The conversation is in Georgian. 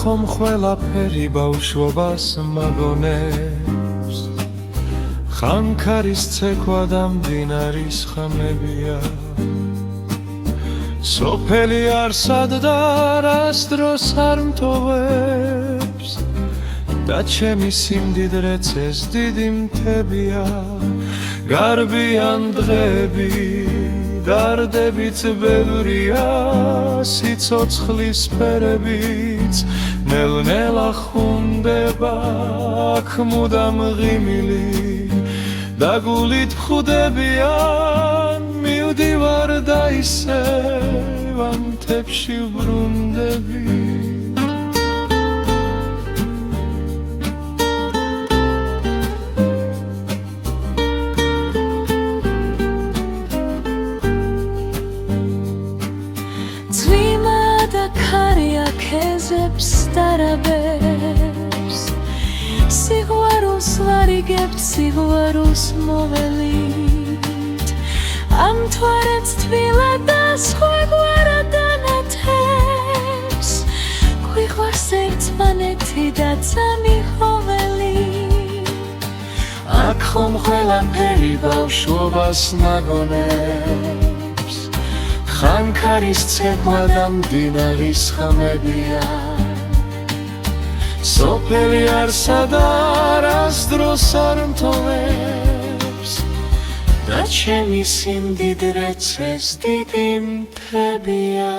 ხომ ყველაფერი ბავშვობას მაგონებს ხანქარის ცეკვა და მდინარის ხმებია სოფელი არსად და რას დროს არ მტოვებს და ჩემი სიმდიდრეც ეს დიდი მთებია გარბიან დღეები დარდებით ბევრია სიცოცხლის ფერებიც ნელ-ნელა ხუნდება აქ მუდამ ღიმილი და გულით მხვდებიან მივდივარ და ისევ ამ მთებში ვბრუნდები ქეზებს დარაბებს სიღვარულს ვარიგებთ სიღვარულს მოველით ამ თვარეც თბილა და სხვაგვარად ანათებს გვიყვარს ერთმანეთი და წამიხოველი აქ ხომ ყველაფერი ბავშვობას ნაგონებს ხანქარის ცეკვა და მდინარის ხმებია სოფელი არსა და რას დროს არ მტოვებს და ჩემი სიმდიდრეც ეს დიდი მთებია